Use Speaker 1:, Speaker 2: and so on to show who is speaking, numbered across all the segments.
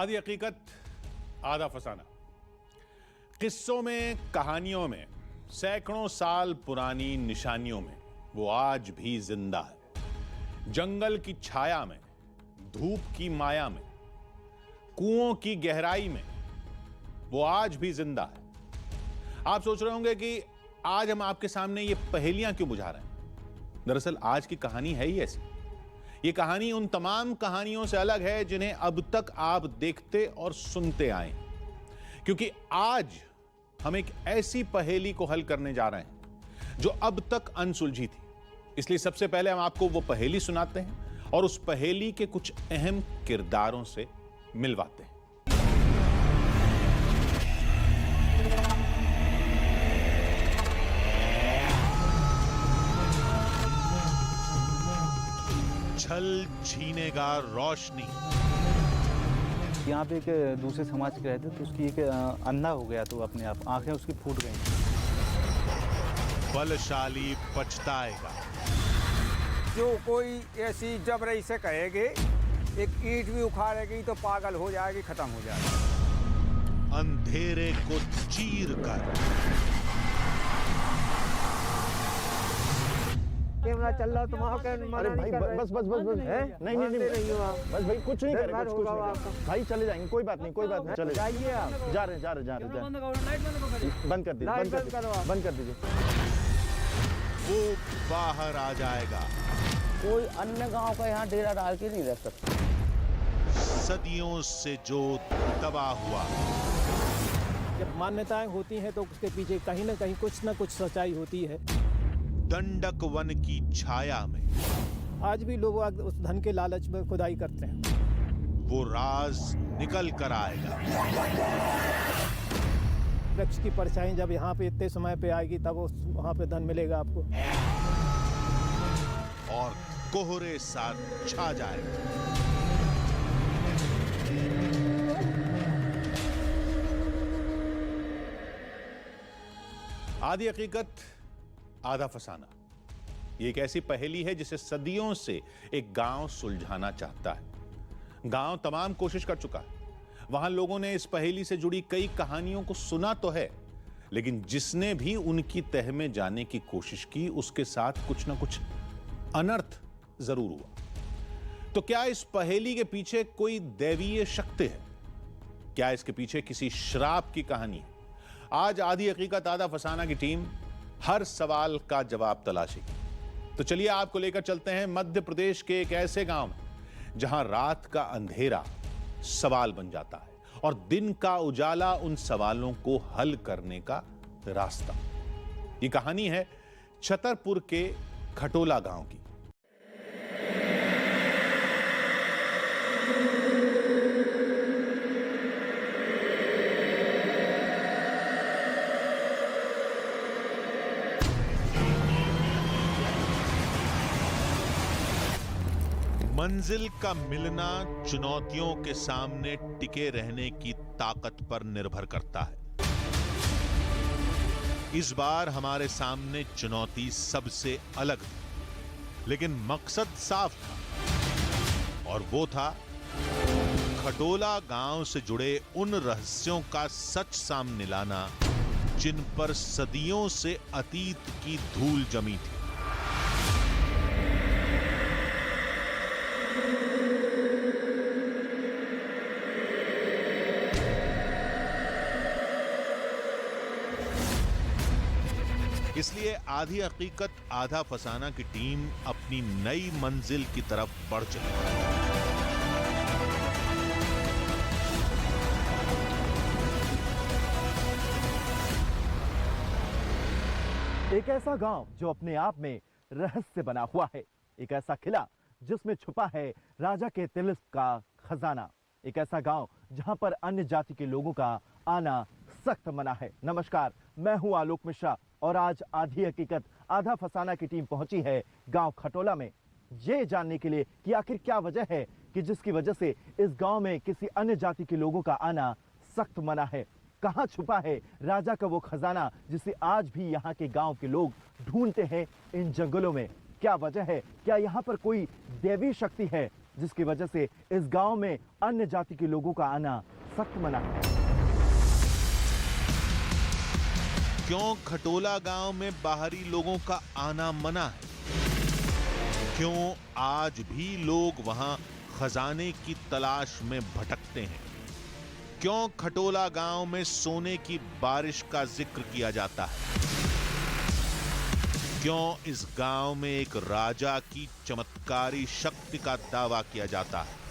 Speaker 1: आधी हकीकत आधा फसाना। किस्सों में, कहानियों में, सैकड़ों साल पुरानी निशानियों में वो आज भी जिंदा है। जंगल की छाया में, धूप की माया में, कुओं की गहराई में वो आज भी जिंदा है। आप सोच रहे होंगे कि आज हम आपके सामने ये पहेलियां क्यों बुझा रहे हैं। दरअसल आज की कहानी है ही ऐसी। ये कहानी उन तमाम कहानियों से अलग है जिन्हें अब तक आप देखते और सुनते आए हैं, क्योंकि आज हम एक ऐसी पहेली को हल करने जा रहे हैं जो अब तक अनसुलझी थी। इसलिए सबसे पहले हम आपको वो पहेली सुनाते हैं और उस पहेली के कुछ अहम किरदारों से मिलवाते हैं। छल छीनेगा रोशनी।
Speaker 2: यहाँ पे एक दूसरे समाज के रहते तो उसकी एक अंधा हो गया, तो अपने आप आंखें उसकी फूट गई।
Speaker 1: बलशाली पछताएगा।
Speaker 3: जो कोई ऐसी जबरई से कहेगी, एक ईंट भी उखाड़ेगी तो पागल हो जाएगी, खत्म हो जाएगी।
Speaker 1: अंधेरे को चीर कर
Speaker 3: कैमरा चल रहा तुम्हारा।
Speaker 4: अरे भाई बस नहीं बस भाई कुछ नहीं करेगा, कुछ नहीं भाई, चले जाएंगे, कोई बात नहीं, कोई बात नहीं, चले जाइए आप। जा रहे बंद कर दीजिए।
Speaker 1: वो बाहर आ जाएगा।
Speaker 4: कोई अन्य गांव का यहाँ डेरा डाल के नहीं रह सकता।
Speaker 1: सदियों से जो दबा हुआ,
Speaker 5: जब मान्यताएं होती हैं तो उसके पीछे कहीं ना कहीं कुछ ना कुछ सच्चाई होती है।
Speaker 1: दंडक वन की छाया में
Speaker 5: आज भी लोग उस धन के लालच में खुदाई करते हैं।
Speaker 1: वो राज निकल कर आएगा।
Speaker 5: वृक्ष की परछाई जब यहाँ पे इतने समय पे आएगी तब वहाँ पे धन मिलेगा आपको।
Speaker 1: और कोहरे साथ छा जाएगा। आधी हकीकत आधा फसाना। ये एक ऐसी पहेली है जिसे सदियों से एक गांव सुलझाना चाहता है। गांव तमाम कोशिश कर चुका है। वहां लोगों ने इस पहेली से जुड़ी कई कहानियों को सुना तो है, लेकिन जिसने भी उनकी तह में जाने की कोशिश की उसके साथ कुछ ना कुछ अनर्थ जरूर हुआ। तो क्या इस पहेली के पीछे कोई दैवीय शक्ति है? क्या इसके पीछे किसी श्राप की कहानी है? आज आधी हकीकत आधा फसाना की टीम हर सवाल का जवाब तलाशेगी। तो चलिए आपको लेकर चलते हैं मध्य प्रदेश के एक ऐसे गांव में जहां रात का अंधेरा सवाल बन जाता है और दिन का उजाला उन सवालों को हल करने का रास्ता। यह कहानी है छतरपुर के खटोला गांव की। मंजिल का मिलना चुनौतियों के सामने टिके रहने की ताकत पर निर्भर करता है। इस बार हमारे सामने चुनौती सबसे अलग थी, लेकिन मकसद साफ था और वो था खटोला गांव से जुड़े उन रहस्यों का सच सामने लाना जिन पर सदियों से अतीत की धूल जमी थी। इसलिए आधी हकीकत आधा फसाना की टीम अपनी नई मंजिल की तरफ बढ़ चली।
Speaker 4: एक ऐसा गांव जो अपने आप में रहस्य बना हुआ है। एक ऐसा किला जिसमें छुपा है राजा के तिलिस्म का खजाना। एक ऐसा गांव जहां पर अन्य जाति के लोगों का आना सख्त मना है। नमस्कार, मैं हूं आलोक मिश्रा और आज आधी हकीकत आधा फसाना की टीम पहुंची है गांव खटोला में, ये जानने के लिए कि आखिर क्या वजह है कि जिसकी वजह से इस गांव में किसी अन्य जाति के लोगों का आना सख्त मना है। कहां छुपा है राजा का वो खजाना जिसे आज भी यहाँ के गांव के लोग ढूंढते हैं इन जंगलों में। क्या वजह है? क्या यहाँ पर कोई दैवी शक्ति है? जिसकी वजह से इस गांव में अन्य जाति के लोगों का आना सख्त मना है।
Speaker 1: क्यों खटोला गांव में बाहरी लोगों का आना मना है? क्यों आज भी लोग वहां खजाने की तलाश में भटकते हैं? क्यों खटोला गांव में सोने की बारिश का जिक्र किया जाता है? क्यों इस गांव में एक राजा की चमत्कारी शक्ति का दावा किया जाता है?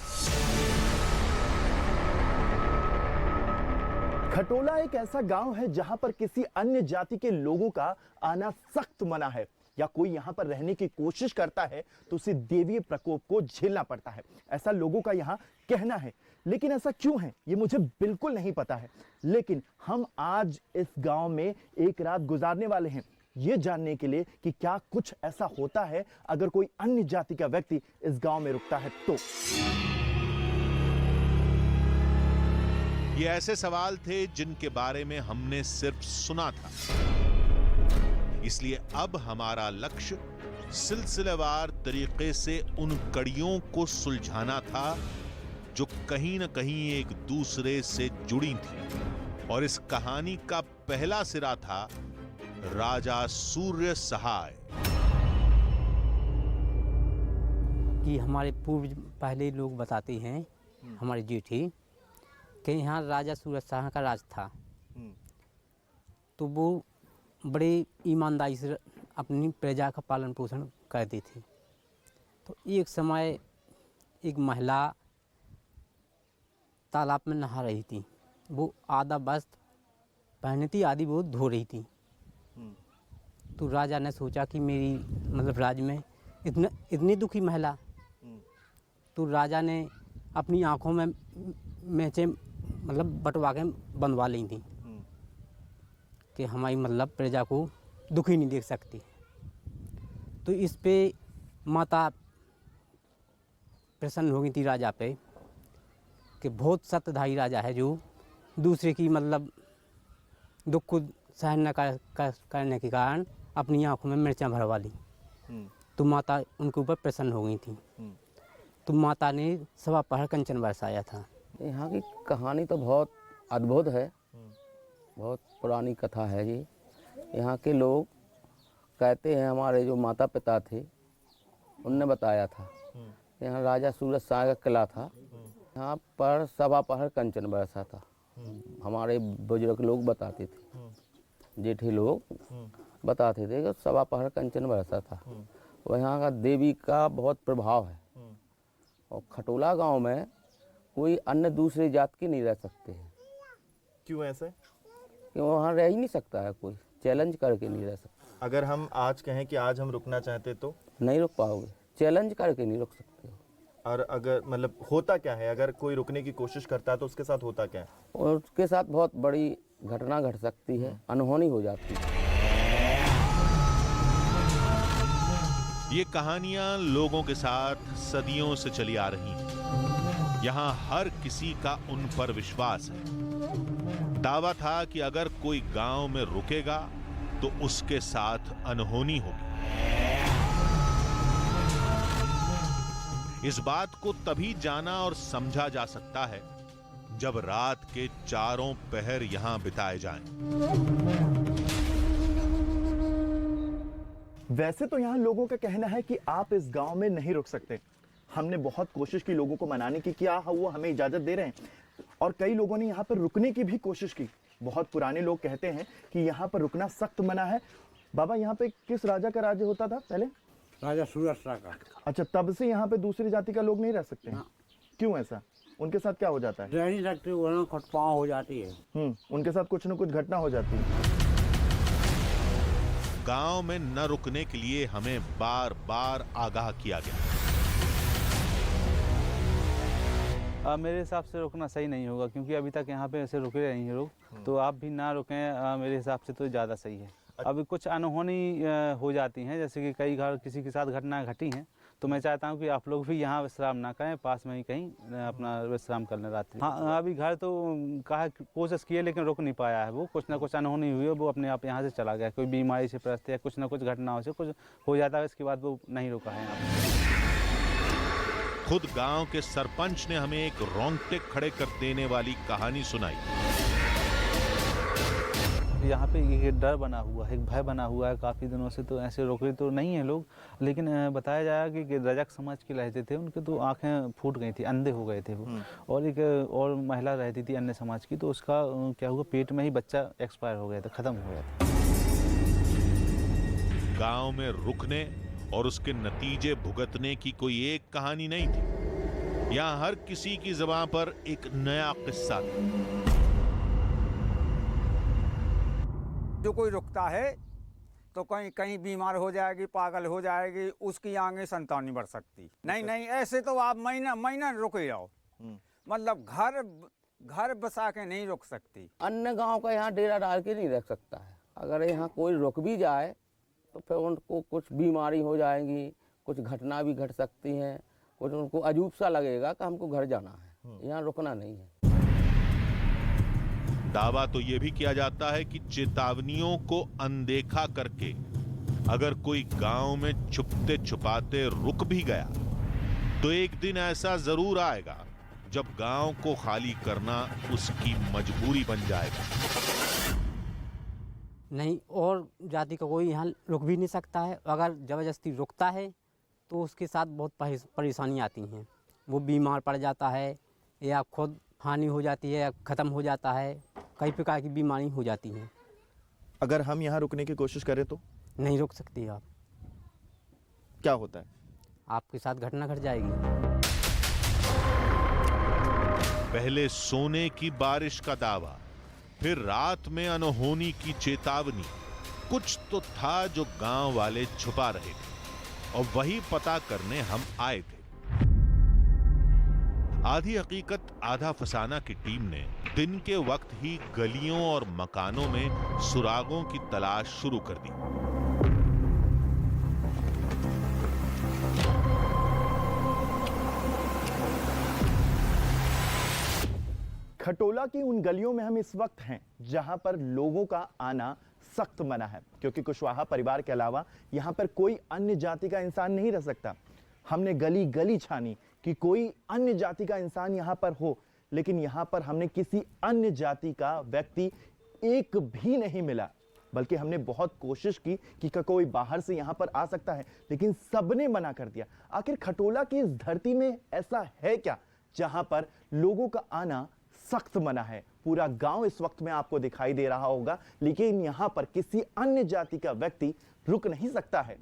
Speaker 4: खटोला एक ऐसा गांव है जहां पर किसी अन्य जाति के लोगों का आना सख्त मना है, या कोई यहां पर रहने की कोशिश करता है तो उसे देवीय प्रकोप को झेलना पड़ता है, ऐसा लोगों का यहां कहना है। लेकिन ऐसा क्यों है ये मुझे बिल्कुल नहीं पता है, लेकिन हम आज इस गांव में एक रात गुजारने वाले हैं ये जानने के लिए कि क्या कुछ ऐसा होता है अगर कोई अन्य जाति का व्यक्ति इस गांव में रुकता है तो।
Speaker 1: ये ऐसे सवाल थे जिनके बारे में हमने सिर्फ सुना था, इसलिए अब हमारा लक्ष्य सिलसिलेवार तरीके से उन कड़ियों को सुलझाना था जो कहीं न कहीं एक दूसरे से जुड़ी थी। और इस कहानी का पहला सिरा था राजा सूर्य सहाय।
Speaker 6: कि हमारे पूर्व पहले लोग बताते हैं, हमारे जेठी, कि यहाँ राजा सूर्य सहाय का राज था। तो वो बड़े ईमानदारी से अपनी प्रजा का पालन पोषण करते थे। तो एक समय एक महिला तालाब में नहा रही थी, वो आधा वस्त्र पहनी थी, आधी वो धो रही थी। तो राजा ने सोचा कि मेरी मतलब राज्य में इतनी दुखी महिला, तो राजा ने अपनी आंखों में मैचे मतलब बटवा के बंधवा ली थी कि हमारी मतलब प्रजा को दुखी नहीं देख सकती। तो इस पे माता प्रसन्न हो गई थी राजा पे कि बहुत सत्यधारी राजा है जो दूसरे की मतलब दुख को सहन न करने के कारण अपनी आंखों में मिर्चा भरवा ली। तो माता उनके ऊपर प्रसन्न हो गई थी। तो माता ने सवा पहर कंचन बरसाया था।
Speaker 7: यहाँ की कहानी तो बहुत अद्भुत है, बहुत पुरानी कथा है ये। यहाँ के लोग कहते हैं, हमारे जो माता पिता थे उनने बताया था, यहाँ राजा सूरज शाह का किला था, यहाँ पर सवा पहर कंचन बरसा था। हमारे बुजुर्ग लोग बताते थे, जेठे लोग बताते थे कि सवा पहर कंचन बरसा था। और यहाँ का देवी का बहुत प्रभाव है। और खटोला गांव में कोई अन्य दूसरी जात की नहीं रह सकते हैं।
Speaker 4: क्यों ऐसे?
Speaker 7: कि वहाँ रह ही नहीं सकता है, कोई चैलेंज करके नहीं रह सकता।
Speaker 4: अगर हम आज कहें कि आज हम रुकना चाहते तो
Speaker 7: नहीं रुक पाओगे, चैलेंज करके नहीं रुक सकते हो।
Speaker 4: और अगर मतलब होता क्या है, अगर कोई रुकने की कोशिश करता है तो उसके साथ होता क्या है?
Speaker 7: और उसके साथ बहुत बड़ी घटना घट सकती है, अनहोनी हो जाती है।
Speaker 1: ये कहानियां लोगों के साथ सदियों से चली आ रही हैं। यहां हर किसी का उन पर विश्वास है। दावा था कि अगर कोई गांव में रुकेगा तो उसके साथ अनहोनी होगी। इस बात को तभी जाना और समझा जा सकता है जब रात के चारों पहर यहां बिताए जाएं।
Speaker 4: वैसे तो यहाँ लोगों का कहना है कि आप इस गांव में नहीं रुक सकते। हमने बहुत कोशिश की लोगों को मनाने की, क्या वो हमें इजाजत दे रहे हैं। और कई लोगों ने यहाँ पर रुकने की भी कोशिश की। बहुत पुराने लोग कहते हैं कि यहाँ पर रुकना सख्त मना है। बाबा, यहाँ पे किस राजा का राज्य होता था पहले?
Speaker 8: राजा सूरज शाह का।
Speaker 4: अच्छा, तब से यहाँ पे दूसरी जाति का लोग नहीं रह सकते हैं? क्यों ऐसा? उनके साथ क्या हो जाता है?
Speaker 8: रह नहीं सकते, वरना खटपाव हो जाती है।
Speaker 4: उनके साथ कुछ न कुछ घटना हो जाती है।
Speaker 1: गांव में न रुकने के लिए हमें बार बार आगाह किया गया।
Speaker 2: मेरे हिसाब से रुकना सही नहीं होगा, क्योंकि अभी तक यहाँ पे ऐसे रुके नहीं हैं लोग। तो आप भी ना रुकें, मेरे हिसाब से तो ज़्यादा सही है। अभी कुछ अनहोनी हो जाती हैं, जैसे कि कई घर किसी के साथ घटना घटी हैं, तो मैं चाहता हूँ कि आप लोग भी यहाँ विश्राम ना करें, पास में ही कहीं अपना विश्राम कर लें रात्रि। हाँ, अभी घर तो कहा कोशिश किए लेकिन रुक नहीं पाया है। वो कुछ ना कुछ अनहोनी हुई है, वो अपने आप यहाँ से चला गया। कोई बीमारी से प्रस्त या कुछ ना कुछ घटना हो से कुछ हो जाता है, इसके बाद वो नहीं रुका है यहाँ।
Speaker 1: खुद गांव के सरपंच ने हमें एक रोंगटे खड़े कर देने वाली कहानी सुनाई।
Speaker 2: यहाँ पे ये डर बना हुआ है, एक भय बना हुआ है काफ़ी दिनों से। तो ऐसे रोके तो नहीं है लोग, लेकिन बताया जाया कि रजक समाज के रहते थे, उनके तो आंखें फूट गई थी, अंधे हो गए थे वो। और एक और महिला रहती थी अन्य समाज की, तो उसका क्या हुआ, पेट में ही बच्चा एक्सपायर हो गया था, ख़त्म हो गया था।
Speaker 1: गांव में रुकने और उसके नतीजे भुगतने की कोई एक कहानी नहीं थी। यहाँ हर किसी की ज़बान पर एक नया किस्सा था।
Speaker 3: जो कोई रुकता है तो कहीं कहीं बीमार हो जाएगी, पागल हो जाएगी, उसकी आगे संतान नहीं बढ़ सकती। नहीं, ऐसे तो आप महीना रुके जाओ, मतलब घर बसा के नहीं रुक सकती।
Speaker 7: अन्य गांव का यहाँ डेरा डाल के नहीं रख सकता है। अगर यहाँ कोई रुक भी जाए तो फिर उनको कुछ बीमारी हो जाएगी, कुछ घटना भी घट सकती हैं, कुछ उनको अजूब सा लगेगा कि हमको घर जाना है, यहाँ रुकना नहीं है।
Speaker 1: दावा तो यह भी किया जाता है कि चेतावनियों को अनदेखा करके अगर कोई गांव में छुपते छुपाते रुक भी गया तो एक दिन ऐसा जरूर आएगा जब गांव को खाली करना उसकी मजबूरी बन जाएगा।
Speaker 6: नहीं, और जाति का कोई यहाँ रुक भी नहीं सकता है। अगर ज़बरदस्ती रुकता है तो उसके साथ बहुत परेशानी आती हैं। वो बीमार पड़ जाता है या खुद हानि हो जाती है या ख़त्म हो जाता है, कई प्रकार की बीमारी हो जाती हैं।
Speaker 4: अगर हम यहाँ रुकने की कोशिश करें तो
Speaker 6: नहीं रुक सकती आप।
Speaker 4: क्या होता है?
Speaker 6: आपके साथ घटना घट जाएगी।
Speaker 1: पहले सोने की बारिश का दावा, फिर रात में अनहोनी की चेतावनी। कुछ तो था जो गांव वाले छुपा रहे थे और वही पता करने हम आए थे। आधी हकीकत आधा फसाना की टीम ने दिन के वक्त ही गलियों और मकानों में सुरागों की तलाश शुरू कर दी।
Speaker 4: खटोला की उन गलियों में हम इस वक्त हैं जहां पर लोगों का आना सख्त मना है, क्योंकि कुशवाहा परिवार के अलावा यहां पर कोई अन्य जाति का इंसान नहीं रह सकता। हमने गली गली छानी कि कोई अन्य जाति का इंसान यहां पर हो, लेकिन यहां पर हमने किसी अन्य जाति का व्यक्ति एक भी नहीं मिला। बल्कि हमने बहुत कोशिश की कि कोई बाहर से यहां पर आ सकता है, लेकिन सबने मना कर दिया। आखिर खटोला की इस धरती में ऐसा है क्या जहां पर लोगों का आना सख्त मना है? पूरा गांव इस वक्त में आपको दिखाई दे रहा होगा, लेकिन यहां पर किसी अन्य जाति का व्यक्ति रुक नहीं सकता है।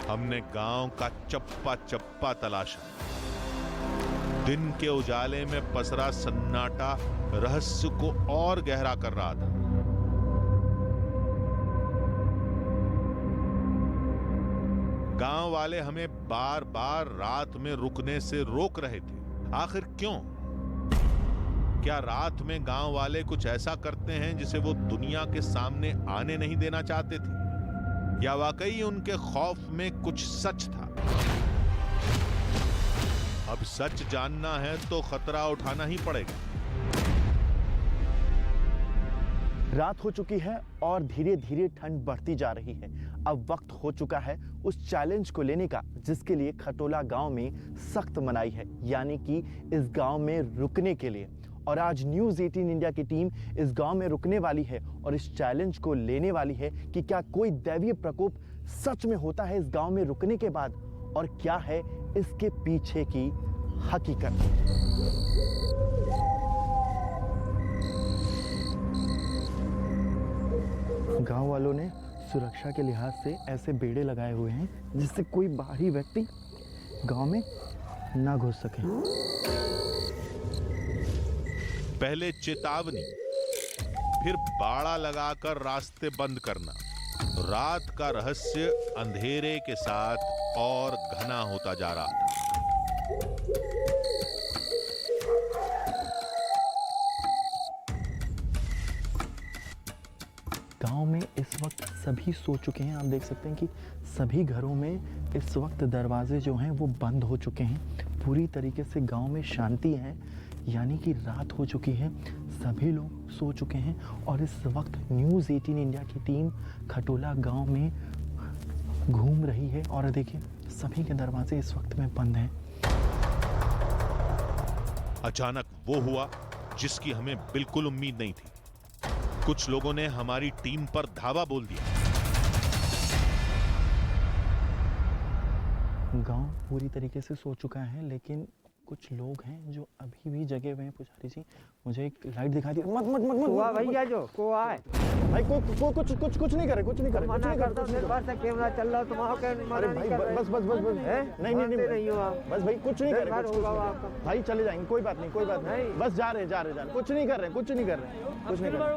Speaker 1: हमने गांव का चप्पा चप्पा तलाशा। दिन के उजाले में पसरा सन्नाटा रहस्य को और गहरा कर रहा था। गांव वाले हमें बार बार रात में रुकने से रोक रहे थे। आखिर क्यों? क्या रात में गांव वाले कुछ ऐसा करते हैं जिसे वो दुनिया के सामने आने नहीं देना चाहते थे, या वाकई उनके खौफ में कुछ सच था? अब सच जानना है तो खतरा उठाना ही पड़ेगा।
Speaker 4: रात हो चुकी है और धीरे धीरे ठंड बढ़ती जा रही है। अब वक्त हो चुका है उस चैलेंज को लेने का जिसके लिए खटोला गांव में सख्त मनाही है, यानी कि इस गांव में रुकने के लिए। और आज न्यूज़ 18 इंडिया की टीम इस गांव में रुकने वाली है और इस चैलेंज को लेने वाली है कि क्या कोई दैवीय प्रकोप सच में होता है इस गांव में रुकने के बाद, और क्या है इसके पीछे की हकीकत। गांव वालों ने सुरक्षा के लिहाज से ऐसे बेड़े लगाए हुए हैं जिससे कोई बाहरी व्यक्ति गांव में ना घुस सके।
Speaker 1: पहले चेतावनी, फिर बाड़ा लगाकर रास्ते बंद करना। रात का रहस्य अंधेरे के साथ और घना होता जा रहा था।
Speaker 4: गांव में इस वक्त सभी सो चुके हैं। आप देख सकते हैं कि सभी घरों में इस वक्त दरवाजे जो हैं वो बंद हो चुके हैं। पूरी तरीके से गांव में शांति है, यानी कि रात हो चुकी है, सभी लोग सो चुके हैं। और इस वक्त न्यूज़ 18 इंडिया की टीम खटोला गांव में घूम रही है और देखिए सभी के दरवाजे इस वक्त में बंद हैं।
Speaker 1: अचानक वो हुआ जिसकी हमें बिल्कुल उम्मीद नहीं थी। कुछ लोगों ने हमारी टीम पर धावा बोल दिया।
Speaker 4: गांव पूरी तरीके से सो चुका है, लेकिन कुछ लोग हैं जो अभी भी जगे हुए हैं। पुजारी जी, मुझे एक लाइट दिखा दी। मत मत मत
Speaker 8: कुआ
Speaker 4: मत
Speaker 8: भैया जो कुआ है
Speaker 4: भाई, कुछ नहीं करे, कुछ नहीं करे,
Speaker 8: मना करता हूँ, मेरे पास कैमरा चल रहा है, तुम आओ
Speaker 4: अरे भाई बस बस बस बस नहीं
Speaker 8: नहीं हो आप।
Speaker 4: बस भाई कुछ नहीं कर रहे,
Speaker 8: होगा आपका।
Speaker 4: भाई चले जाएंगे, कोई बात नहीं, कोई बात नहीं, बस जा रहे हैं, कुछ नहीं कर रहे, कुछ नहीं कर रहे, कुछ नहीं कर रहे।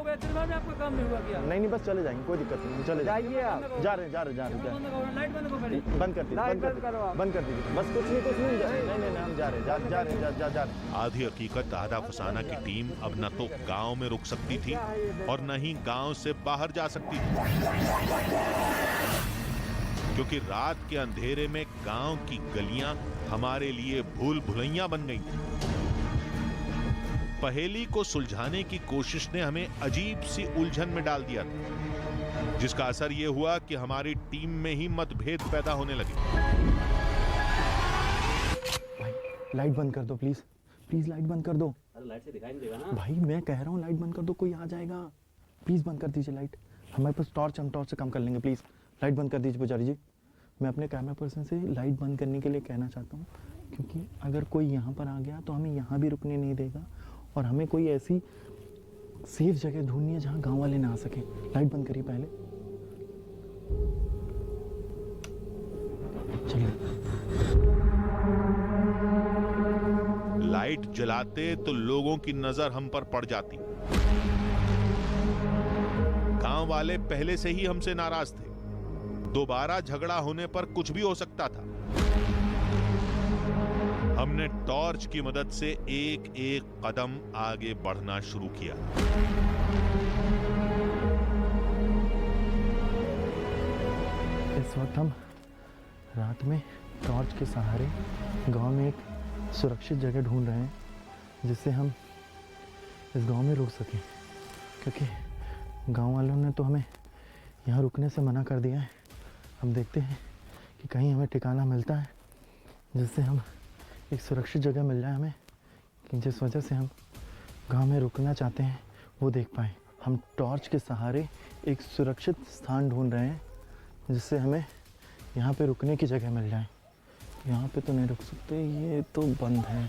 Speaker 8: आपका काम नहीं हुआ क्या?
Speaker 4: नहीं बस चले जाएंगे, कोई दिक्कत नहीं, चले
Speaker 8: जाइए आप।
Speaker 4: जा रहे हैं
Speaker 8: लाइट बंद करो पहले।
Speaker 4: बंद कर दीजिए, बंद कर दीजिए, बस कुछ नहीं नहीं हम जा रहे हैं।
Speaker 1: आधी हकीकत आधा फसाना की टीम अब न तो गांव में रुक सकती थी और न ही गांव से बाहर जा सकती थी, क्योंकि रात के अंधेरे में गांव की गलियां हमारे लिए भूल भुलैया बन गई थी। पहेली को सुलझाने की कोशिश ने हमें अजीब सी उलझन में डाल दिया था, जिसका असर यह हुआ कि हमारी टीम में ही मतभेद पैदा होने लगे।
Speaker 4: लाइट बंद कर दो प्लीज, लाइट बंद कर दो।
Speaker 8: लाइट से दिखाई नहीं देगा ना
Speaker 4: भाई मैं कह रहा हूँ लाइट बंद कर दो, कोई आ जाएगा। प्लीज बंद कर दीजिए लाइट, हमारे पास टॉर्च, हम टॉर्च से काम कर लेंगे। प्लीज लाइट बंद कर दीजिए पुजारी जी। मैं अपने कैमरा पर्सन से लाइट बंद करने के लिए कहना चाहता हूँ, क्योंकि अगर कोई यहाँ पर आ गया तो हमें यहाँ भी रुकने नहीं देगा और हमें कोई ऐसी सेफ जगह ढूंढनी है जहाँ गाँव वाले ना आ सके। लाइट बंद करिए पहले। चलिए
Speaker 1: लाइट जलाते तो लोगों की नजर हम पर पड़ जाती। गांव वाले पहले से ही हमसे नाराज थे, दोबारा झगड़ा होने पर कुछ भी हो सकता था। हमने टॉर्च की मदद से एक एक कदम आगे बढ़ना शुरू किया।
Speaker 4: इस वक्त हम रात में टॉर्च के सहारे गांव में एक सुरक्षित जगह ढूंढ रहे हैं, जिससे हम इस गांव में रुक सकें, क्योंकि गांव वालों ने तो हमें यहाँ रुकने से मना कर दिया है। हम देखते हैं कि कहीं हमें ठिकाना मिलता है जिससे हम एक सुरक्षित जगह मिल जाए हमें, कि जिस वजह से हम गांव में रुकना चाहते हैं वो देख पाएँ। हम टॉर्च के सहारे एक सुरक्षित स्थान ढूंढ रहे हैं जिससे हमें यहाँ पे रुकने की जगह मिल जाए। यहाँ पे तो नहीं रुक सकते, ये तो बंद है।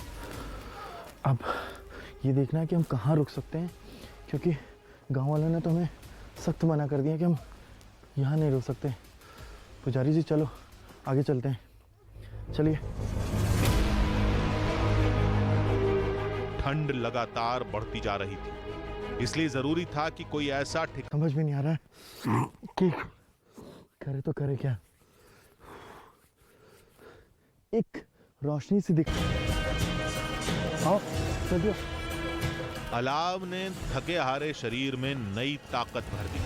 Speaker 4: अब ये देखना है कि हम कहाँ रुक सकते हैं, क्योंकि गांव वालों ने तो हमें सख्त मना कर दिया कि हम यहाँ नहीं रुक सकते। पुजारी जी चलो आगे चलते हैं, चलिए।
Speaker 1: ठंड लगातार बढ़ती जा रही थी, इसलिए जरूरी था कि कोई ऐसा
Speaker 4: समझ में नहीं आ रहा है कि करे तो करे क्या। एक रोशनी सी दिख, आओ चलिए।
Speaker 1: अलाव ने थके हारे शरीर में नई ताकत भर दी,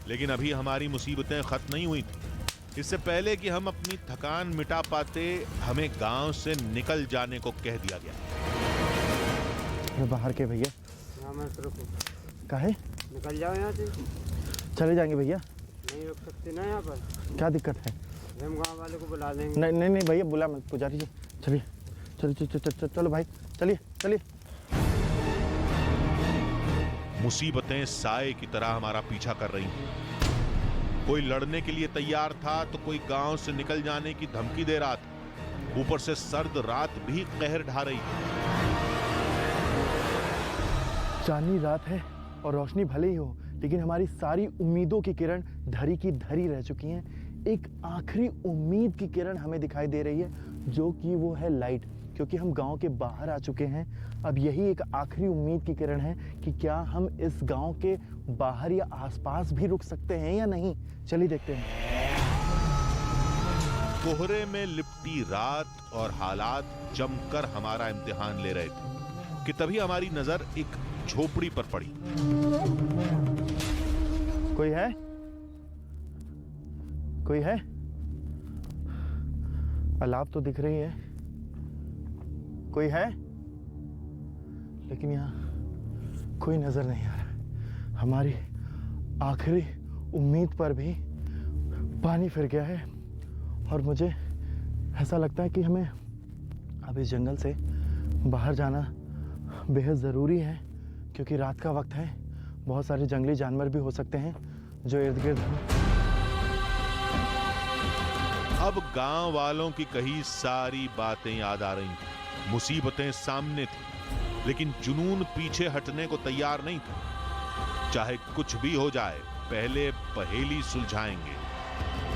Speaker 1: लेकिन अभी हमारी मुसीबतें खत्म नहीं हुई थी। इससे पहले कि हम अपनी थकान मिटा पाते, हमें गांव से निकल जाने को कह दिया गया।
Speaker 4: बाहर के भैया काहे
Speaker 8: निकल जाओ यहाँ से।
Speaker 4: चले जाएंगे भैया,
Speaker 8: नहीं रुक सकते ना यहाँ पर।
Speaker 4: क्या दिक्कत है?
Speaker 8: हम गाँव वाले को बुला देंगे।
Speaker 4: नहीं नहीं नहीं भैया बुला मत, पुजारी जी चलिए। चलो भाई चलिए चलिए।
Speaker 1: मुसीबतें साए की तरह हमारा पीछा कर रही थी। कोई लड़ने के लिए तैयार था तो कोई गांव से निकल जाने की धमकी दे रहा था। ऊपर से सर्द रात भी कहर ढा रही थी।
Speaker 4: चांदनी रात है और रोशनी भले ही हो, लेकिन हमारी सारी उम्मीदों की किरण धरी की धरी रह चुकी हैं। एक आखिरी उम्मीद की किरण हमें दिखाई दे रही है, जो कि वो है लाइट, क्योंकि हम गांव के बाहर आ चुके हैं। अब यही एक आखिरी उम्मीद की किरण है कि क्या हम इस गांव के बाहर या आसपास भी रुक सकते हैं या नहीं। चलिए देखते हैं।
Speaker 1: कोहरे में लिपटी रात और हालात जमकर हमारा इम्तिहान ले रहे थे कि तभी हमारी नजर एक झोपड़ी पर पड़ी।
Speaker 4: कोई है? कोई है? अलाव तो दिख रही है, कोई है, लेकिन यहाँ कोई नजर नहीं आ रहा। हमारी आखिरी उम्मीद पर भी पानी फिर गया है और मुझे ऐसा लगता है कि हमें अब इस जंगल से बाहर जाना बेहद ज़रूरी है, क्योंकि रात का वक्त है। बहुत सारे जंगली जानवर भी हो सकते हैं जो इर्द गिर्द हैं।
Speaker 1: अब गांव वालों की कही सारी बातें याद आ रही थी। मुसीबतें सामने थी, लेकिन जुनून पीछे हटने को तैयार नहीं था। चाहे कुछ भी हो जाए, पहले पहेली सुलझाएंगे,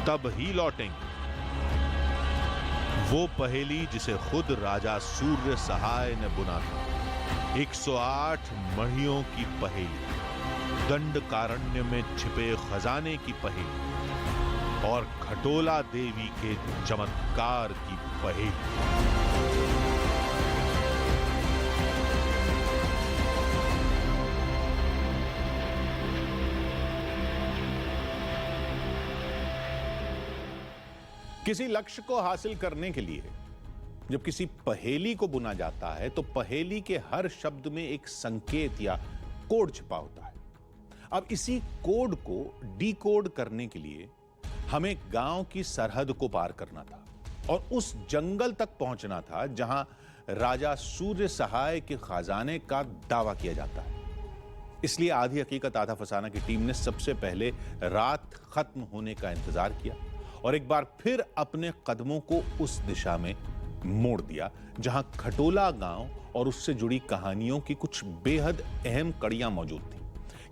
Speaker 1: तब ही लौटेंगे। वो पहेली जिसे खुद राजा सूर्य सहाय ने बुना था। 108 मणियों की पहेली, दंडकारण्य में छिपे खजाने की पहेली और खटोला देवी के चमत्कार की पहेली। किसी लक्ष्य को हासिल करने के लिए जब किसी पहेली को बुना जाता है तो पहेली के हर शब्द में एक संकेत या कोड छिपा होता है। अब इसी कोड को डीकोड करने के लिए हमें गांव की सरहद को पार करना था और उस जंगल तक पहुंचना था जहां राजा सूर्य सहाय के खजाने का दावा किया जाता है। इसलिए आधी हकीकत आधा फसाना की टीम ने सबसे पहले रात खत्म होने का इंतजार किया और एक बार फिर अपने कदमों को उस दिशा में मोड़ दिया जहां खटोला गांव और उससे जुड़ी कहानियों की कुछ बेहद अहम कड़ियां मौजूद थी,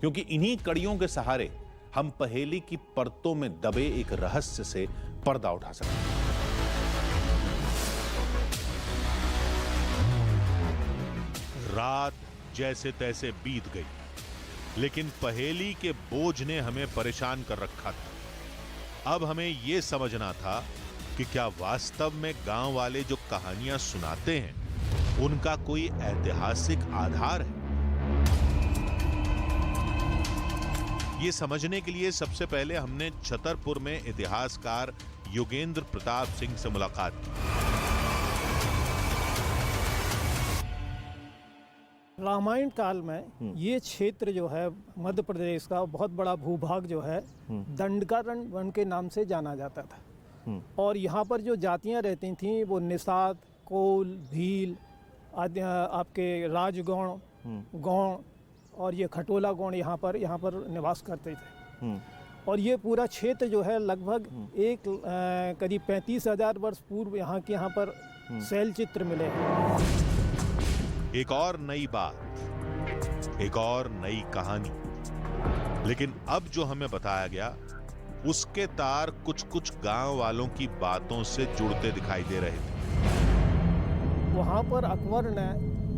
Speaker 1: क्योंकि इन्हीं कड़ियों के सहारे हम पहेली की परतों में दबे एक रहस्य से पर्दा उठा सकते हैं। रात जैसे तैसे बीत गई, लेकिन पहेली के बोझ ने हमें परेशान कर रखा था। अब हमें यह समझना था कि क्या वास्तव में गांव वाले जो कहानियां सुनाते हैं उनका कोई ऐतिहासिक आधार है। यह समझने के लिए सबसे पहले हमने छतरपुर में इतिहासकार योगेंद्र प्रताप सिंह से मुलाकात की।
Speaker 5: रामायण काल में ये क्षेत्र जो है मध्य प्रदेश का बहुत बड़ा भूभाग जो है दंडकारण्य वन के नाम से जाना जाता था। और यहाँ पर जो जातियाँ रहती थीं वो निषाद, कोल, भील, आपके राजगौण, गौण और ये खटोला गौण यहाँ पर निवास करते थे। और ये पूरा क्षेत्र जो है लगभग करीब 35,000 वर्ष पूर्व यहाँ पर शैल चित्र मिले हैं।
Speaker 1: एक और नई बात, एक और नई कहानी, लेकिन अब जो हमें बताया गया उसके तार कुछ कुछ गांव वालों की बातों से जुड़ते दिखाई दे रहे थे।
Speaker 5: वहाँ पर अकबर ने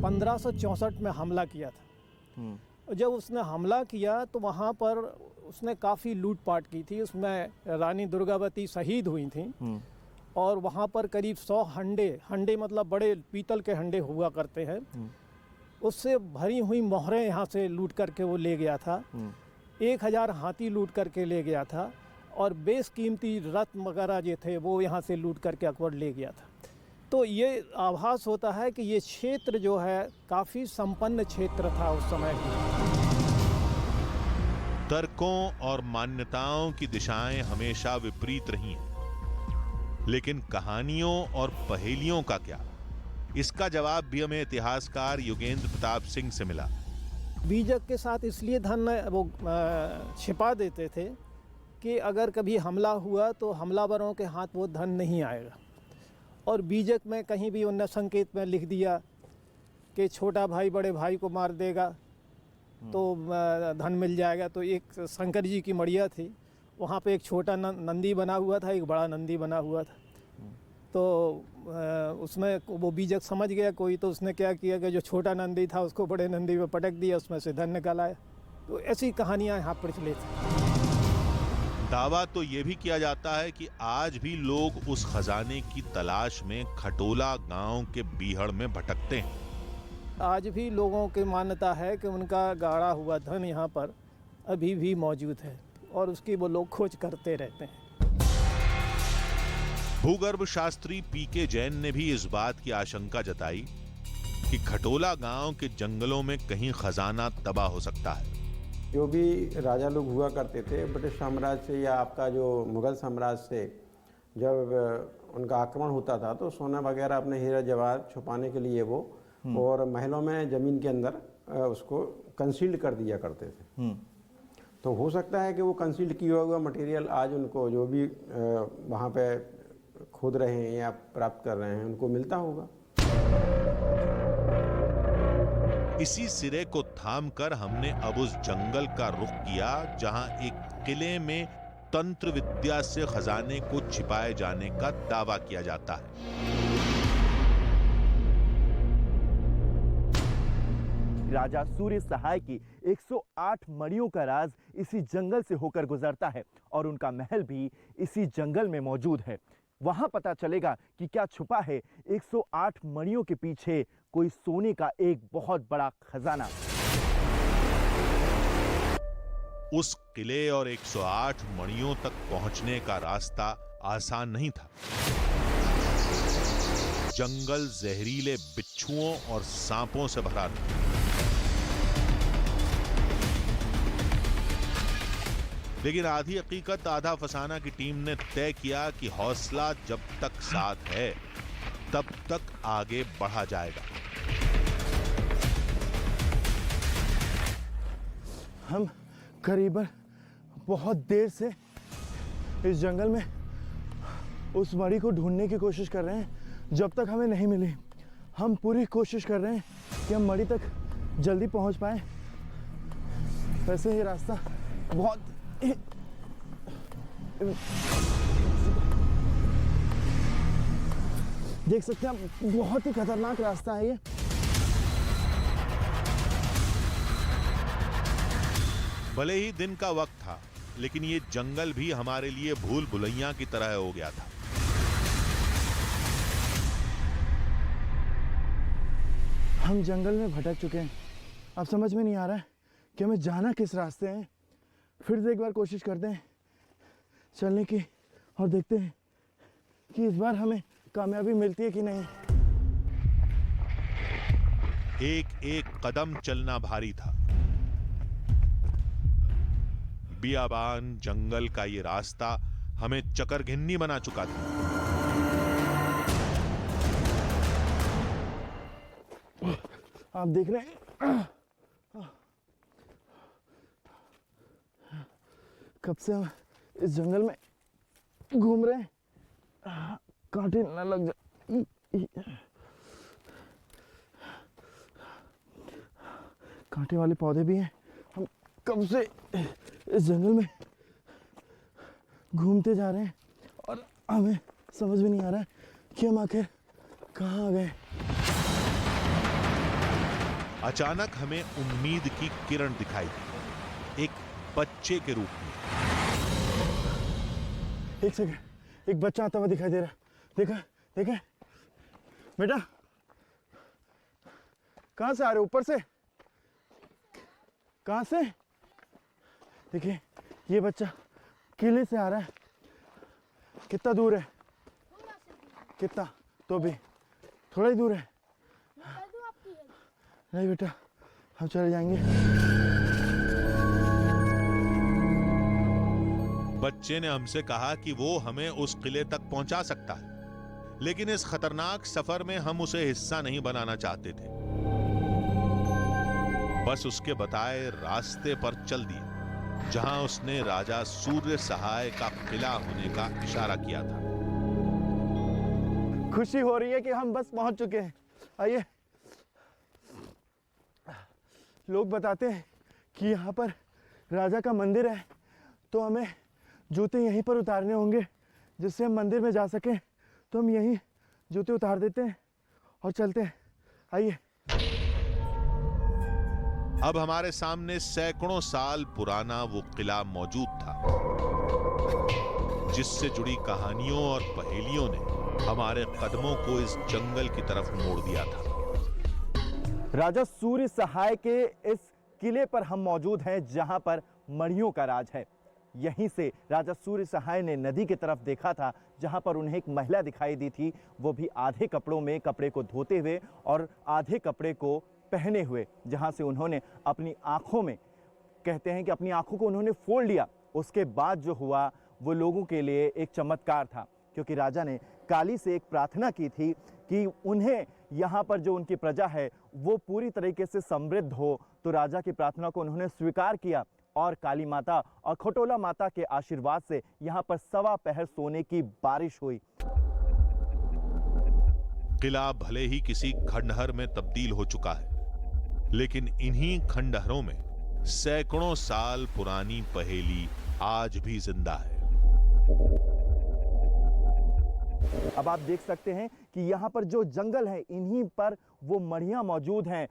Speaker 5: 1564 में हमला किया था। जब उसने हमला किया तो वहाँ पर उसने काफ़ी लूटपाट की थी। उसमें रानी दुर्गावती शहीद हुई थी और वहाँ पर करीब 100 हंडे मतलब बड़े पीतल के हंडे हुआ करते हैं, उससे भरी हुई मोहरें यहाँ से लूट करके वो ले गया था। 1000 हाथी लूट करके ले गया था और बेशकीमती रत्न वगैरह जो थे वो यहाँ से लूट करके अकबर ले गया था। तो ये आभास होता है कि ये क्षेत्र जो है काफ़ी संपन्न क्षेत्र था उस समय की।
Speaker 1: तर्कों और मान्यताओं की दिशाएं हमेशा विपरीत रही हैं, लेकिन कहानियों और पहेलियों का क्या? इसका जवाब भी हमें इतिहासकार योगेंद्र प्रताप सिंह से मिला।
Speaker 5: बीजक के साथ इसलिए धन वो छिपा देते थे कि अगर कभी हमला हुआ तो हमलावरों के हाथ वो धन नहीं आएगा। और बीजक में कहीं भी उन्होंने संकेत में लिख दिया कि छोटा भाई बड़े भाई को मार देगा तो धन मिल जाएगा। तो एक शंकर जी की मड़िया थी, वहाँ पे एक छोटा नंदी बना हुआ था, एक बड़ा नंदी बना हुआ था। तो उसमें वो बीजक समझ गया कोई, तो उसने क्या किया कि जो छोटा नंदी था उसको बड़े नंदी पे पटक दिया, उसमें से धन निकल आया। तो ऐसी कहानियाँ यहाँ प्रचलित हैं।
Speaker 1: दावा तो ये भी किया जाता है कि आज भी लोग उस खजाने की तलाश में खटोला गांव के बीहड़ में भटकते हैं।
Speaker 5: आज भी लोगों की मान्यता है कि उनका गाड़ा हुआ धन यहाँ पर अभी भी मौजूद है और उसकी वो लोग खोज करते रहते हैं।
Speaker 1: भूगर्भ शास्त्री पीके जैन ने भी इस बात की आशंका जताई कि खटोला गांव के जंगलों में कहीं खजाना दबा हो सकता है।
Speaker 8: जो भी राजा लोग हुआ करते थे ब्रिटिश साम्राज्य से या आपका जो मुग़ल साम्राज्य से, जब उनका आक्रमण होता था तो सोना वगैरह अपने हीरा जवाहर छुपाने के लिए वो और महलों में ज़मीन के अंदर उसको कंसील्ड कर दिया करते थे। तो हो सकता है कि वो कंसील्ड किया हुआ मटेरियल आज उनको जो भी वहाँ पे खोद रहे हैं या प्राप्त कर रहे हैं उनको मिलता होगा।
Speaker 1: इसी सिरे को थामकर हमने अब उस जंगल का रुख किया जहां एक किले में तंत्र विद्या से खजाने को छिपाए जाने का दावा किया जाता है।
Speaker 4: राजा सूर्य सहाय की 108 मणियों का राज इसी जंगल से होकर गुजरता है और उनका महल भी इसी जंगल में मौजूद है। वहां पता चलेगा कि क्या छुपा है 108 मणियों के पीछे कोई सोने का एक बहुत बड़ा खजाना।
Speaker 1: उस किले और 108 मणियों तक पहुंचने का रास्ता आसान नहीं था। जंगल जहरीले बिच्छुओं और सांपों से भरा था। लेकिन आधी हकीकत आधा फसाना की टीम ने तय किया कि हौसला जब तक साथ है तब तक आगे बढ़ा जाएगा।
Speaker 4: हम करीबन बहुत देर से इस जंगल में उस मणि को ढूंढने की कोशिश कर रहे हैं। जब तक हमें नहीं मिली हम पूरी कोशिश कर रहे हैं कि हम मणि तक जल्दी पहुंच पाए। वैसे ये रास्ता बहुत देख सकते हैं आप, बहुत ही खतरनाक रास्ता है ये।
Speaker 1: भले ही दिन का वक्त था लेकिन ये जंगल भी हमारे लिए भूल भुलैया की तरह हो गया था।
Speaker 4: हम जंगल में भटक चुके हैं। अब समझ में नहीं आ रहा है कि हमें जाना किस रास्ते हैं। फिर से एक बार कोशिश करते हैं चलने की और देखते हैं कि इस बार हमें कामयाबी मिलती है कि नहीं।
Speaker 1: एक एक कदम चलना भारी था। बियाबान जंगल का ये रास्ता हमें चकरघिन्नी बना चुका था।
Speaker 4: आप देख रहे हैं कब से हम इस जंगल में घूम रहे हैं, कांटे न लग जाए। कांटे वाले पौधे भी हैं। हम कब से इस जंगल में घूमते जा रहे हैं और हमें समझ में नहीं आ रहा है कि हम आखिर कहाँ आ गए।
Speaker 1: अचानक हमें उम्मीद की किरण दिखाई दी, एक बच्चे के रूप में।
Speaker 4: एक सेकंड, एक बच्चा आता हुआ दिखाई दे रहा है। देखा देखा बेटा, कहां से आ रहे? ऊपर से? कहां से? देखिए ये बच्चा किले से आ रहा है। कितना दूर है? कितना? तो भी थोड़ा ही दूर है। नहीं बेटा, हम चले जाएंगे।
Speaker 1: बच्चे ने हमसे कहा कि वो हमें उस किले तक पहुंचा सकता है, लेकिन इस खतरनाक सफर में हम उसे हिस्सा नहीं बनाना चाहते थे। बस उसके बताए रास्ते पर चल दिए जहां उसने राजा सूर्य सहाय का किला होने का इशारा किया था।
Speaker 4: खुशी हो रही है कि हम बस पहुंच चुके हैं। आइए, लोग बताते हैं कि यहाँ पर राजा का मंदिर है, तो हमें जूते यहीं पर उतारने होंगे जिससे हम मंदिर में जा सकें। तो हम यहीं जूते उतार देते हैं और चलते हैं। आइए।
Speaker 1: अब हमारे सामने सैकड़ों साल पुराना वो किला मौजूद था, जिससे जुड़ी कहानियों और पहेलियों ने हमारे कदमों को इस जंगल की तरफ मोड़ दिया था।
Speaker 4: राजा सूर्य सहाय के इस किले पर हम मौजूद हैं जहां पर मणियों का राज है। यहीं से राजा सूर्य सहाय ने नदी की तरफ देखा था जहां पर उन्हें एक महिला दिखाई दी थी, वो भी आधे कपड़ों में कपड़े को धोते हुए और आधे कपड़े को पहने हुए, जहां से उन्होंने अपनी आंखों में कहते हैं कि अपनी आंखों को उन्होंने फोड़ लिया। उसके बाद जो हुआ वो लोगों के लिए एक चमत्कार था, क्योंकि राजा ने काली से एक प्रार्थना की थी कि उन्हें यहाँ पर जो उनकी प्रजा है वो पूरी तरीके से समृद्ध हो। तो राजा की प्रार्थना को उन्होंने स्वीकार किया और काली माता और खटोला माता के आशीर्वाद से यहाँ पर सवा पहर सोने की बारिश हुई।
Speaker 1: किला भले ही किसी खंडहर में तब्दील हो चुका है, लेकिन इन्हीं खंडहरों में सैकड़ों साल पुरानी पहेली आज भी जिंदा है।
Speaker 4: अब आप देख सकते हैं कि यहाँ पर जो जंगल है, इन्हीं पर वो मड़ियाँ मौजूद हैं।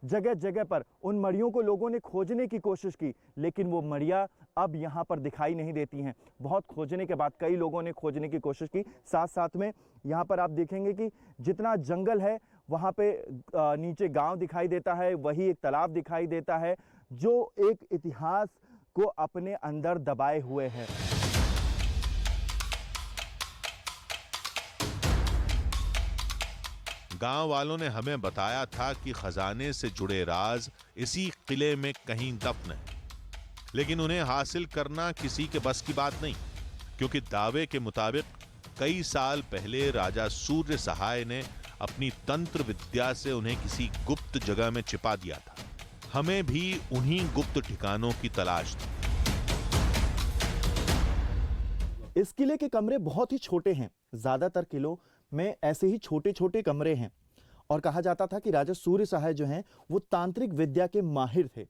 Speaker 4: जगह जगह पर उन मड़ियों को लोगों ने खोजने की कोशिश की, लेकिन वो मड़ियाँ अब यहाँ पर दिखाई नहीं देती हैं। बहुत खोजने के बाद कई लोगों ने खोजने की कोशिश की। साथ साथ में यहाँ पर आप देखेंगे कि जितना जंगल है वहाँ पे नीचे गांव दिखाई देता है, वही एक तालाब दिखाई देता है जो एक इतिहास को अपने अंदर दबाए हुए है।
Speaker 1: गांव वालों ने हमें बताया था कि खजाने से जुड़े राज इसी किले में कहीं दफन है, लेकिन उन्हें हासिल करना किसी के बस की बात नहीं, क्योंकि दावे के मुताबिक कई साल पहले राजा सूर्य सहाय ने अपनी तंत्र विद्या से उन्हें किसी गुप्त जगह में छिपा दिया था। हमें भी उन्हीं गुप्त ठिकानों की तलाश थी।
Speaker 4: इस किले के कमरे बहुत ही छोटे हैं। ज्यादातर किलों में ऐसे ही छोटे छोटे कमरे हैं और कहा जाता था कि राजा सूर्य सहाय जो हैं वो तांत्रिक विद्या के माहिर थे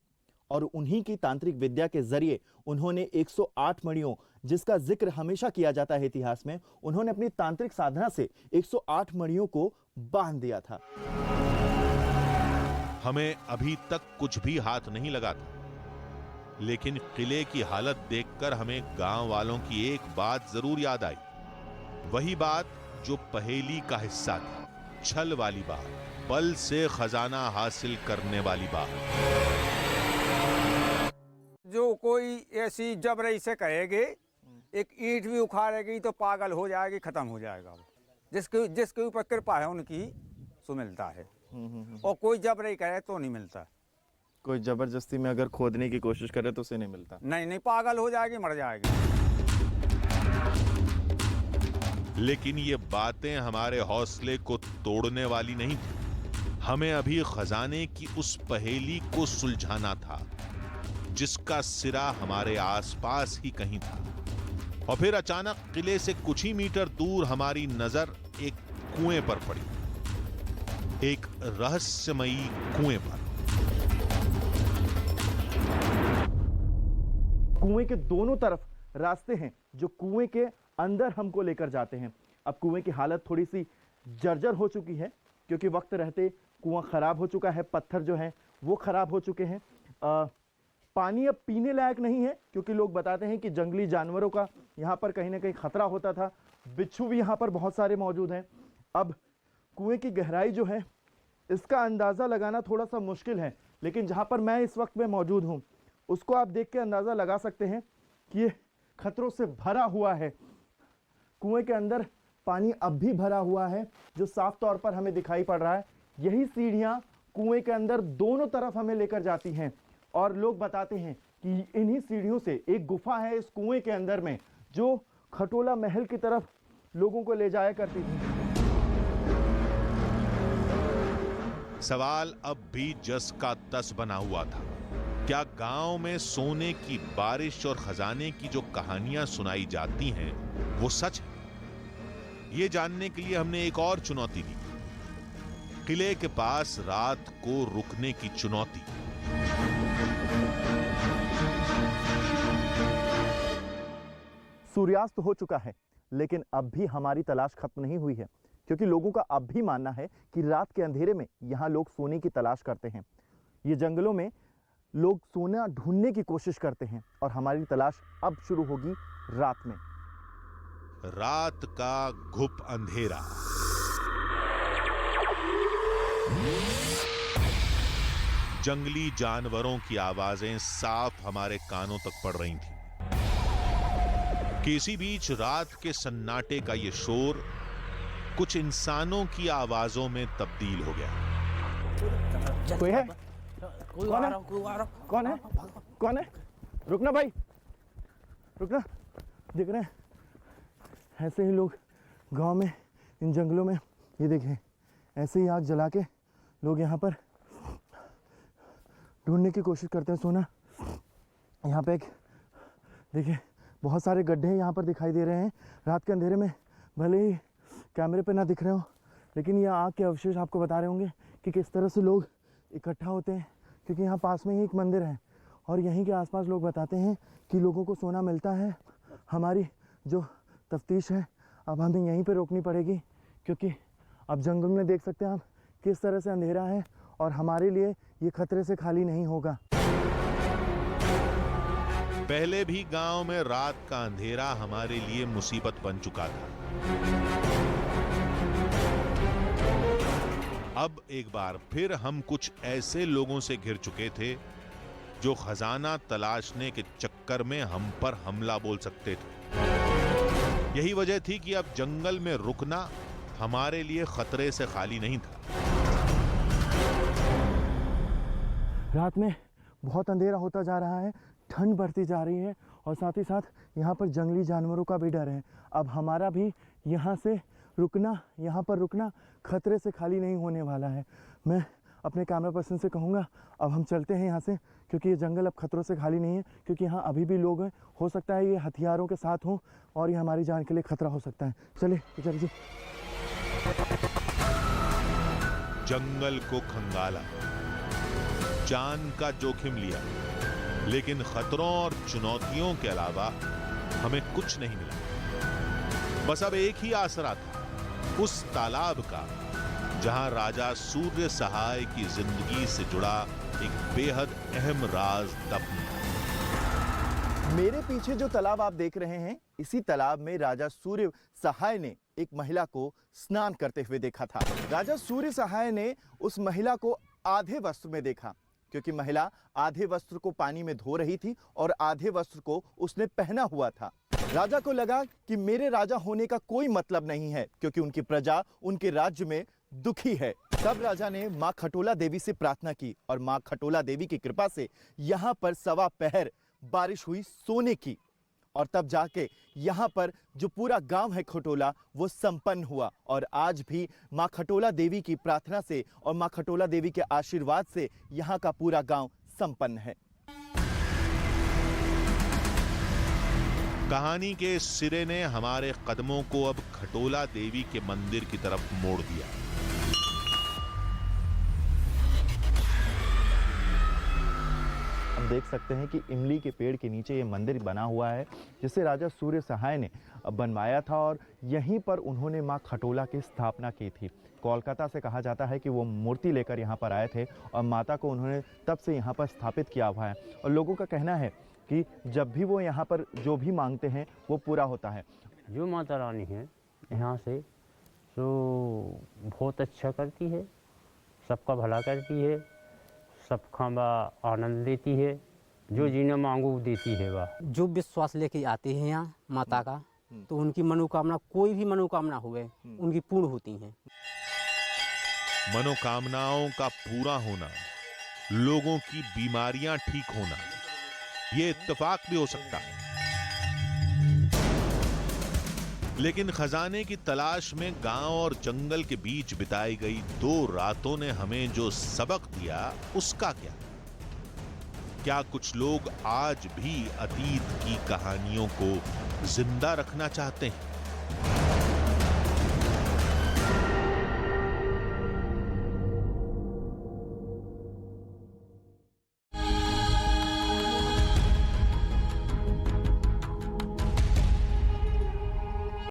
Speaker 4: और उन्हीं की तांत्रिक विद्या के जरिए उन्होंने 108 मणियों, जिसका जिक्र हमेशा किया जाता है इतिहास में, उन्होंने अपनी तांत्रिक साधना से 108 मणियों को बांध दिया था।
Speaker 1: हमें अभी तक कुछ भी हाथ नहीं लगा था, लेकिन किले की हालत देखकर हमें गांव वालों की एक बात जरूर याद आई। वही बात जो पहेली का हिस्सा थी, छल वाली बात, बल से खजाना हासिल करने वाली बात।
Speaker 3: जो कोई ऐसी जबरई से कहेगी, एक ईंट भी उखाड़ेगी तो पागल हो जाएगी, खत्म हो जाएगा वो। जिसके ऊपर कृपा है उनकी सो मिलता है, और कोई जबरई कहे तो नहीं मिलता।
Speaker 4: कोई जबरदस्ती में अगर खोदने की कोशिश करे तो उसे नहीं मिलता।
Speaker 3: नहीं, पागल हो जाएगी, मर जाएगी।
Speaker 1: लेकिन ये बातें हमारे हौसले को तोड़ने वाली नहीं थी। हमें अभी खजाने की उस पहेली को सुलझाना था जिसका सिरा हमारे आसपास ही कहीं था। और फिर अचानक किले से कुछ ही मीटर दूर हमारी नजर एक कुएं पर पड़ी, एक रहस्यमयी कुएं पर।
Speaker 4: कुएं के दोनों तरफ रास्ते हैं जो कुएं के अंदर हमको लेकर जाते हैं। अब कुएं की हालत थोड़ी सी जर्जर हो चुकी है, क्योंकि वक्त रहते कुआं खराब हो चुका है, पत्थर जो हैं वो खराब हो चुके हैं। पानी अब पीने लायक नहीं है, क्योंकि लोग बताते हैं कि जंगली जानवरों का यहाँ पर कहीं ना कहीं खतरा होता था। बिच्छू भी यहाँ पर बहुत सारे मौजूद हैं। अब कुएं की गहराई जो है इसका अंदाज़ा लगाना थोड़ा सा मुश्किल है, लेकिन जहाँ पर मैं इस वक्त में मौजूद हूँ उसको आप देख के अंदाज़ा लगा सकते हैं कि ये खतरों से भरा हुआ है। कुएं के अंदर पानी अब भी भरा हुआ है, जो साफ तौर पर हमें दिखाई पड़ रहा है। यही सीढ़ियाँ कुएं के अंदर दोनों तरफ हमें लेकर जाती हैं, और लोग बताते हैं कि इन्हीं सीढ़ियों से एक गुफा है इस कुएं के अंदर में, जो खटोला महल की तरफ लोगों को ले जाया करती थी।
Speaker 1: सवाल अब भी जस का तस बना हुआ था। क्या गांव में सोने की बारिश और खजाने की जो कहानियां सुनाई जाती हैं वो सच है? ये जानने के लिए हमने एक और चुनौती दी, किले के पास रात को रुकने की चुनौती।
Speaker 4: सूर्यास्त हो चुका है, लेकिन अब भी हमारी तलाश खत्म नहीं हुई है, क्योंकि लोगों का अब भी मानना है कि रात के अंधेरे में यहाँ लोग सोने की तलाश करते हैं। ये जंगलों में लोग सोना ढूंढने की कोशिश करते हैं, और हमारी तलाश अब शुरू होगी रात में।
Speaker 1: रात का घुप अंधेरा, जंगली जानवरों की आवाजें साफ हमारे कानों तक पड़ रही थीं। कि इसी बीच रात के सन्नाटे का ये शोर कुछ इंसानों की आवाजों में तब्दील हो गया।
Speaker 4: कोई है?
Speaker 6: कोई आ रहा, कोई आ रहा।
Speaker 4: कौन है? कौन है? रुकना भाई, रुकना। देख रहे हैं ऐसे ही लोग गांव में, इन जंगलों में, ये देखें ऐसे ही आग जला के लोग यहाँ पर ढूंढने की कोशिश करते हैं सोना। यहाँ पे एक देखिए बहुत सारे गड्ढे यहाँ पर दिखाई दे रहे हैं। रात के अंधेरे में भले ही कैमरे पे ना दिख रहे हो, लेकिन ये आग के अवशेष आपको बता रहे होंगे कि किस तरह से लोग इकट्ठा होते हैं, क्योंकि यहाँ पास में ही एक मंदिर है और यहीं के आसपास लोग बताते हैं कि लोगों को सोना मिलता है। हमारी जो तफ्तीश है अब हमें यहीं पे रोकनी पड़ेगी, क्योंकि अब जंगल में देख सकते हैं आप किस तरह से अंधेरा है और हमारे लिए ये खतरे से खाली नहीं होगा।
Speaker 1: पहले भी गांव में रात का अंधेरा हमारे लिए मुसीबत बन चुका था। अब एक बार फिर हम कुछ ऐसे लोगों से घिर चुके थे जो खजाना तलाशने के चक्कर में हम पर हमला बोल सकते थे। यही वजह थी कि अब जंगल में रुकना हमारे लिए खतरे से खाली नहीं था।
Speaker 4: रात में बहुत अंधेरा होता जा रहा है, ठंड बढ़ती जा रही है और साथ ही साथ यहाँ पर जंगली जानवरों का भी डर है। अब हमारा भी यहाँ पर रुकना खतरे से खाली नहीं होने वाला है। मैं अपने कैमरा पर्सन से कहूँगा अब हम चलते हैं यहाँ से, क्योंकि ये जंगल अब खतरों से खाली नहीं है, क्योंकि यहाँ अभी भी लोग हैं। हो सकता है ये हथियारों के साथ हों और ये हमारी जान के लिए खतरा हो सकता है। चलिए जल्दी।
Speaker 1: जंगल को खंगाला, जान का जोखिम लिया, लेकिन खतरों और चुनौतियों के अलावा हमें कुछ नहीं मिला। बस अब एक ही आसरा था, उस तालाब का जहां राजा सूर्य सहाय की जिंदगी से जुड़ा एक बेहद अहम राज दफन था।
Speaker 4: मेरे पीछे जो तालाब आप देख रहे हैं, इसी तालाब में राजा सूर्य सहाय ने एक महिला को स्नान करते हुए देखा था। राजा सूर्य सहाय ने उस महिला को आधे वस्त्र में देखा, क्योंकि महिला आधे वस्त्र को पानी में धो रही थी और आधे वस्त्र को उसने पहना हुआ था। राजा को लगा कि मेरे राजा होने का कोई मतलब नहीं है, क्योंकि उनकी प्रजा उनके राज्य में दुखी है। तब राजा ने मां खटोला देवी से प्रार्थना की और मां खटोला देवी की कृपा से यहाँ पर सवा पहर बारिश हुई सोने की, और तब जाके यहाँ पर जो पूरा गांव है खटोला वो संपन्न हुआ। और आज भी मां खटोला देवी की प्रार्थना से और मां खटोला देवी के आशीर्वाद से यहाँ का पूरा गांव संपन्न है।
Speaker 1: कहानी के इस सिरे ने हमारे कदमों को अब खटोला देवी के मंदिर की तरफ मोड़ दिया।
Speaker 4: हम देख सकते हैं कि इमली के पेड़ के नीचे ये मंदिर बना हुआ है, जिसे राजा सूर्य सहाय ने बनवाया था और यहीं पर उन्होंने मां खटोला की स्थापना की थी। कोलकाता से कहा जाता है कि वो मूर्ति लेकर यहाँ पर आए थे और माता को उन्होंने तब से यहाँ पर स्थापित किया हुआ है। और लोगों का कहना है कि जब भी वो यहाँ पर जो भी मांगते हैं वो पूरा होता है।
Speaker 6: जो माता रानी है यहाँ से तो बहुत अच्छा करती है, सबका भला करती है, सबका आनंद देती है, जो जिन्हें मांगो देती है। वह जो विश्वास लेके आते हैं यहाँ माता का, तो उनकी मनोकामना, कोई भी मनोकामना हुए उनकी पूर्ण होती हैं।
Speaker 1: मनोकामनाओं का पूरा होना, लोगों की बीमारियां ठीक होना, ये इत्तेफाक भी हो सकता है, लेकिन खजाने की तलाश में गांव और जंगल के बीच बिताई गई 2 रातों ने हमें जो सबक दिया उसका क्या? क्या कुछ लोग आज भी अतीत की कहानियों को जिंदा रखना चाहते हैं?